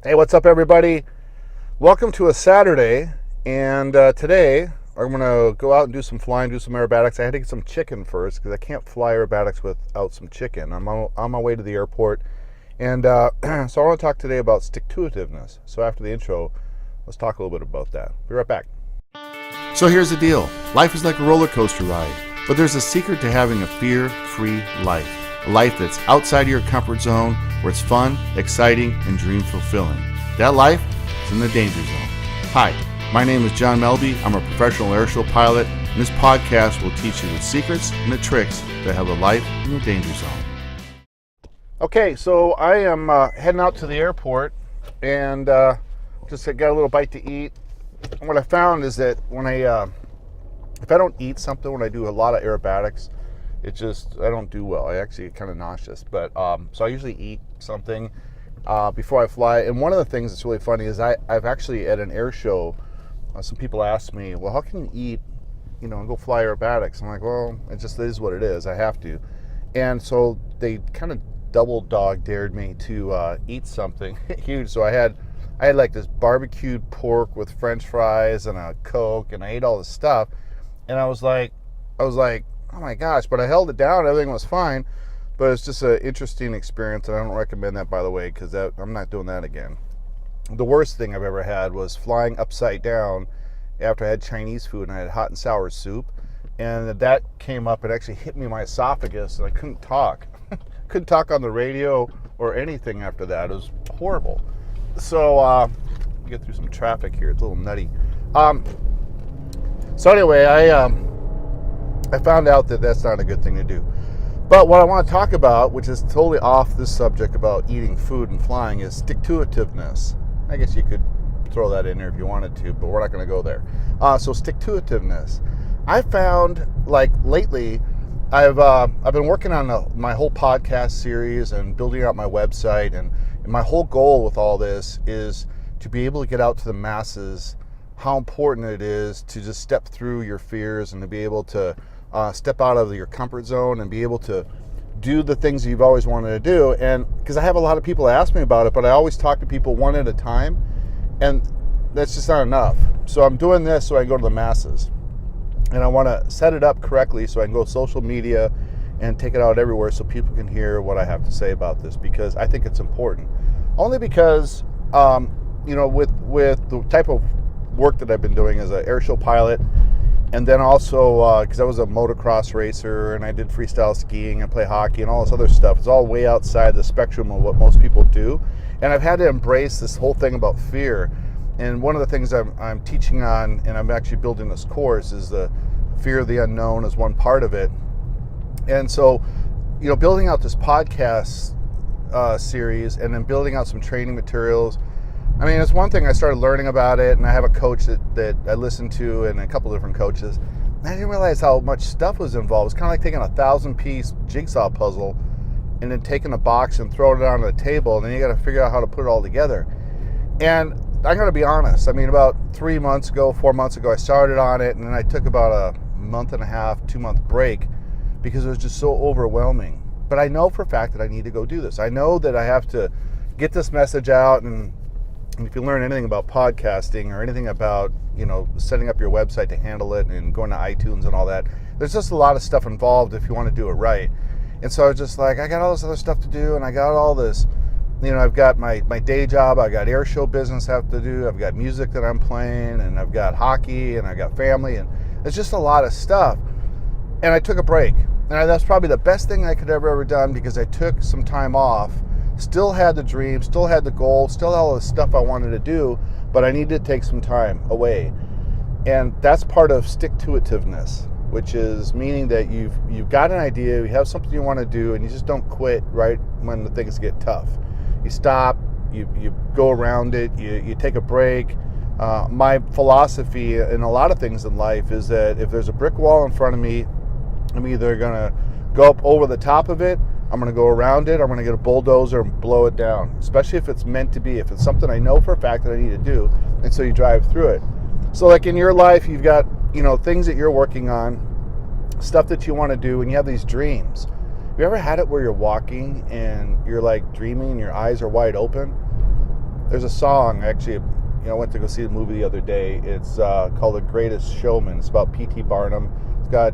Hey, what's up, everybody? Welcome to a Saturday, and today I'm going to go out and do some flying, do some aerobatics. I had to get some chicken first because I can't fly aerobatics without some chicken. I'm on my way to the airport, and so I want to talk today about stick-to-itiveness. So after the intro, let's talk a little bit about that. Be right back. So here's the deal. Life is like a roller coaster ride, but there's a secret to having a fear-free life. A life that's outside of your comfort zone, where it's fun, exciting, and dream-fulfilling. That life is in the danger zone. Hi, my name is John Melby. I'm a professional airshow pilot, and this podcast will teach you the secrets and the tricks that have a life in the danger zone. Okay, so I am heading out to the airport, and just got a little bite to eat. And what I found is that when if I don't eat something, when I do a lot of aerobatics, I don't do well. I actually get kind of nauseous. But so I usually eat something before I fly. And one of the things that's really funny is I've actually at an air show, some people ask me, well, how can you eat, and go fly aerobatics? I'm like, well, it just is what it is. I have to. And so they kind of double dog dared me to eat something huge. So I had like this barbecued pork with French fries and a Coke, and I ate all this stuff. And I was like, oh my gosh, but I held it down. Everything was fine, but it's just an interesting experience, and I don't recommend that, by the way, because I'm not doing that again. The worst thing I've ever had was flying upside down after I had Chinese food, and I had hot and sour soup, and that came up and actually hit me in my esophagus, and I couldn't talk. Couldn't talk on the radio or anything after that. It was horrible. So get through some traffic here. It's a little nutty. So anyway, I found out that that's not a good thing to do. But what I want to talk about, which is totally off this subject about eating food and flying, is stick-to-itiveness. I guess you could throw that in there if you wanted to, but we're not going to go there. So stick-to-itiveness. I found, like, lately, I've been working on my whole podcast series and building out my website, and my whole goal with all this is to be able to get out to the masses how important it is to just step through your fears and to be able to step out of your comfort zone and be able to do the things you've always wanted to do. And because I have a lot of people ask me about it, but I always talk to people one at a time, and that's just not enough. So I'm doing this so I can go to the masses, and I want to set it up correctly so I can go social media and take it out everywhere so people can hear what I have to say about this, because I think it's important. Only because with the type of work that I've been doing as an airshow pilot, and then also because I was a motocross racer and I did freestyle skiing and play hockey and all this other stuff. It's all way outside the spectrum of what most people do, and I've had to embrace this whole thing about fear. And one of the things I'm teaching on, and I'm actually building this course, is the fear of the unknown as one part of it. And so, building out this podcast series and then building out some training materials. I mean, it's one thing, I started learning about it, and I have a coach that I listen to and a couple different coaches. And I didn't realize how much stuff was involved. It's kind of like taking a 1,000-piece jigsaw puzzle and then taking a box and throwing it on the table, and then you got to figure out how to put it all together. And I'm going to be honest. I mean, about 4 months ago, I started on it, and then I took about a month and a half, 2-month break because it was just so overwhelming. But I know for a fact that I need to go do this. I know that I have to get this message out, and if you learn anything about podcasting or anything about, setting up your website to handle it and going to iTunes and all that, there's just a lot of stuff involved if you want to do it right. And so I was just like, I got all this other stuff to do, and I got all this, I've got my day job, I got airshow business I have to do, I've got music that I'm playing, and I've got hockey, and I've got family, and it's just a lot of stuff. And I took a break. And that's probably the best thing I could ever done, because I took some time off. Still had the dream, still had the goal, still had all the stuff I wanted to do, but I needed to take some time away. And that's part of stick-to-itiveness, which is meaning that you've got an idea, you have something you want to do, and you just don't quit right when the things get tough. You stop, you go around it, you take a break. My philosophy in a lot of things in life is that if there's a brick wall in front of me, I'm either going to go up over the top of it, I'm going to go around it, I'm going to get a bulldozer and blow it down, especially if it's meant to be, if it's something I know for a fact that I need to do, and so you drive through it. So like in your life, you've got, things that you're working on, stuff that you want to do, and you have these dreams. Have you ever had it where you're walking and you're like dreaming and your eyes are wide open? There's a song, actually, I went to go see the movie the other day. It's called The Greatest Showman. It's about P.T. Barnum. It's got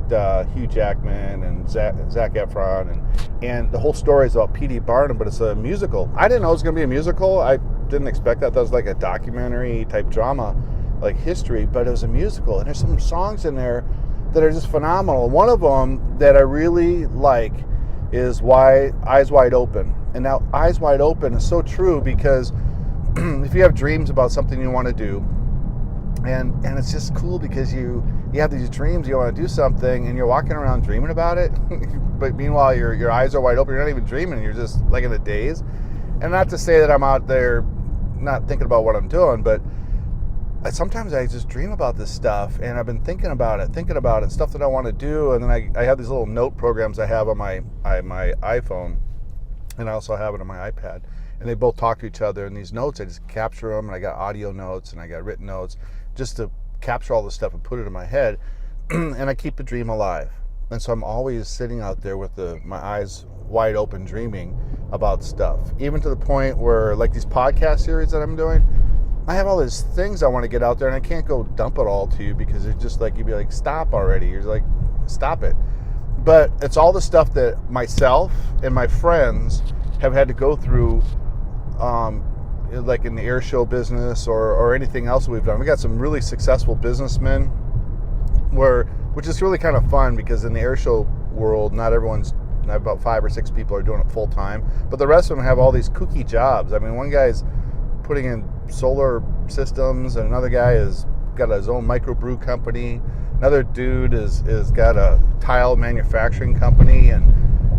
Hugh Jackman and Zac Efron, and the whole story is about P.T. Barnum, but it's a musical. I didn't know it was going to be a musical. I didn't expect that. That was like a documentary type drama, like history, but it was a musical. And there's some songs in there that are just phenomenal. One of them that I really like is Eyes Wide Open. And now Eyes Wide Open is so true, because if you have dreams about something you want to do, and it's just cool because you have these dreams, you want to do something, and you're walking around dreaming about it, but meanwhile your eyes are wide open, you're not even dreaming, you're just like in a daze. And not to say that I'm out there not thinking about what I'm doing, but sometimes I just dream about this stuff, and I've been thinking about it, stuff that I want to do, and then I have these little note programs I have on my iPhone, and I also have it on my iPad, and they both talk to each other. And these notes, I just capture them, and I got audio notes and I got written notes, just to capture all this stuff and put it in my head, and I keep the dream alive. And so I'm always sitting out there with my eyes wide open, dreaming about stuff, even to the point where, like these podcast series that I'm doing, I have all these things I want to get out there, and I can't go dump it all to you, because it's just like, you'd be like, stop already. You're like, stop it. But it's all the stuff that myself and my friends have had to go through, like in the Airshow business or anything else we've done. We got some really successful businessmen, which is really kind of fun, because in the Airshow world, not about 5 or 6 people are doing it full time, but the rest of them have all these kooky jobs. I mean, one guy's putting in solar systems, and another guy has got his own microbrew company. Another dude is got a tile manufacturing company, and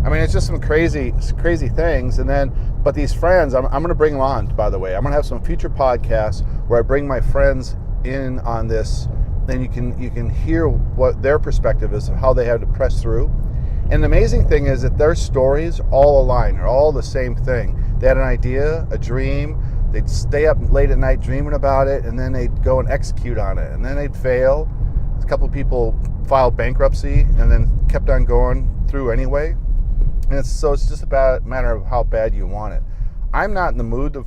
I mean, it's just some crazy things. And then, but these friends, I'm going to bring them on, by the way. I'm going to have some future podcasts where I bring my friends in on this, and you can hear what their perspective is of how they had to press through. And the amazing thing is that their stories all align. They're all the same thing. They had an idea, a dream. They'd stay up late at night dreaming about it, and then they'd go and execute on it, and then they'd fail. A couple of people filed bankruptcy and then kept on going through anyway. And it's just a matter of how bad you want it. I'm not in the mood to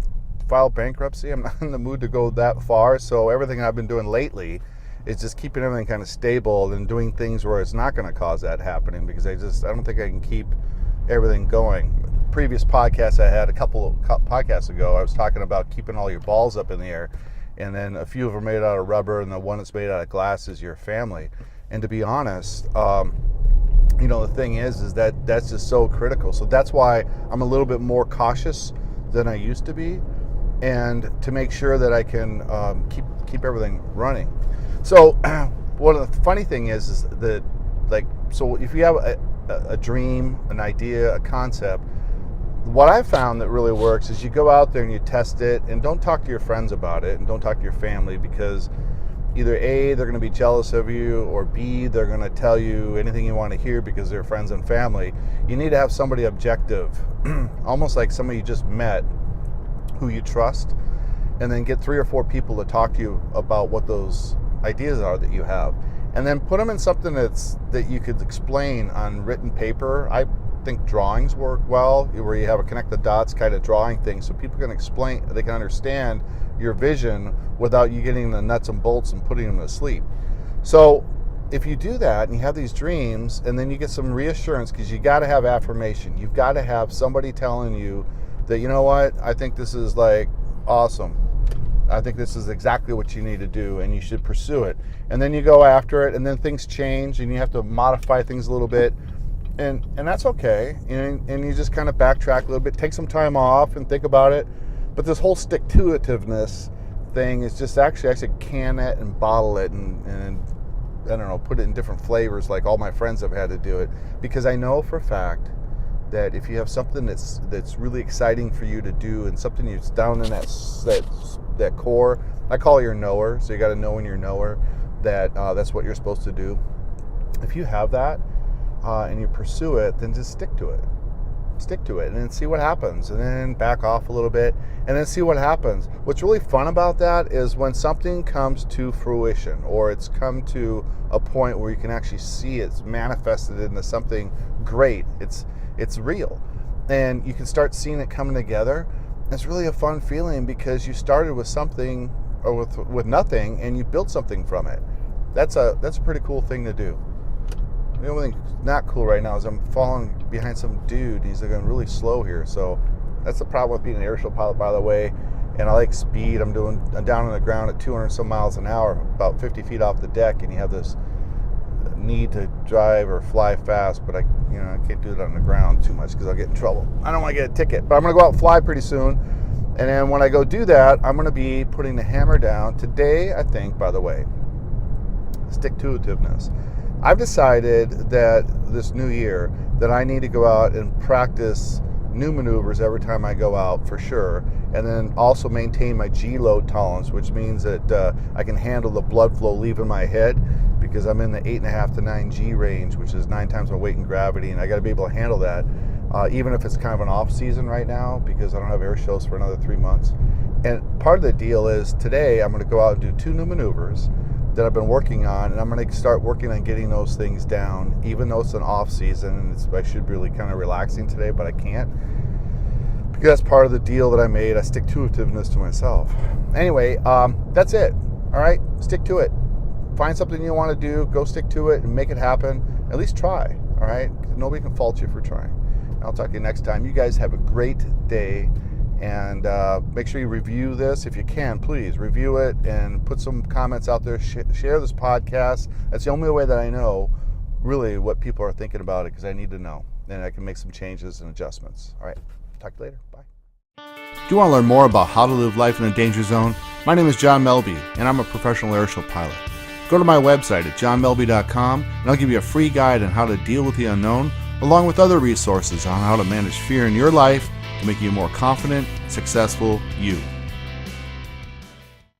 file bankruptcy. I'm not in the mood to go that far. So everything I've been doing lately is just keeping everything kind of stable and doing things where it's not going to cause that happening, because I don't think I can keep everything going. Previous podcast I had a couple of podcasts ago, I was talking about keeping all your balls up in the air, and then a few of them are made out of rubber, and the one that's made out of glass is your family. And to be honest, the thing is that that's just so critical. So that's why I'm a little bit more cautious than I used to be, and to make sure that I can keep everything running. So one of the funny thing is that, like, so if you have a dream, an idea, a concept, what I found that really works is you go out there and you test it, and don't talk to your friends about it, and don't talk to your family, because either A, they're going to be jealous of you, or B, they're going to tell you anything you want to hear because they're friends and family. You need to have somebody objective, almost like somebody you just met who you trust, and then get 3 or 4 people to talk to you about what those ideas are that you have, and then put them in something that you could explain on written paper. I think drawings work well, where you have a connect the dots kind of drawing thing, so people can they can understand your vision without you getting the nuts and bolts and putting them to sleep. So if you do that and you have these dreams, and then you get some reassurance, because you got to have affirmation. You've got to have somebody telling you that, you know what, I think this is like awesome. I think this is exactly what you need to do, and you should pursue it. And then you go after it, and then things change, and you have to modify things a little bit. And that's okay, and you just kind of backtrack a little bit, take some time off and think about it. But this whole stick-to-itiveness thing is just actually can it and bottle it, and I don't know, put it in different flavors, like all my friends have had to do it. Because I know for a fact that if you have something that's really exciting for you to do, and something that's down in that core, I call it your knower, so you got to know in your knower that that's what you're supposed to do. If you have that, and you pursue it, then just stick to it, and then see what happens, and then back off a little bit, and then see what happens. What's really fun about that is when something comes to fruition, or it's come to a point where you can actually see it's manifested into something great. It's real, and you can start seeing it coming together. It's really a fun feeling because you started with something or with nothing and you built something from it. That's a pretty cool thing to do. The only thing not cool right now is I'm falling behind some dude. He's going really slow here. So that's the problem with being an airshow pilot, by the way. And I like speed. I'm down on the ground at 200 some miles an hour, about 50 feet off the deck, and you have this need to drive or fly fast, but I can't do it on the ground too much because I'll get in trouble. I don't want to get a ticket, but I'm going to go out and fly pretty soon. And then when I go do that, I'm going to be putting the hammer down today. I think, by the way, stick-to-itiveness. I've decided that this new year that I need to go out and practice new maneuvers every time I go out for sure, and then also maintain my G load tolerance, which means that I can handle the blood flow leaving my head, because I'm in the 8.5 to 9 G range, which is 9 times my weight in gravity, and I got to be able to handle that, even if it's kind of an off season right now, because I don't have air shows for another 3 months. And part of the deal is today I'm going to go out and do 2 new maneuvers that I've been working on, and I'm going to start working on getting those things down, even though it's an off season and I should be really kind of relaxing today, but I can't, because that's part of the deal that I made. I stick to itiveness to myself. Anyway, that's it. All right, stick to it. Find something you want to do, go stick to it and make it happen. At least try. All right, nobody can fault you for trying. I'll talk to you next time. You guys have a great day. And make sure you review this. If you can, please review it and put some comments out there. Share this podcast. That's the only way that I know really what people are thinking about it, because I need to know. And I can make some changes and adjustments. All right. Talk to you later. Bye. Do you want to learn more about how to live life in a danger zone? My name is John Melby, and I'm a professional airshow pilot. Go to my website at johnmelby.com, and I'll give you a free guide on how to deal with the unknown, along with other resources on how to manage fear in your life to make you a more confident, successful you.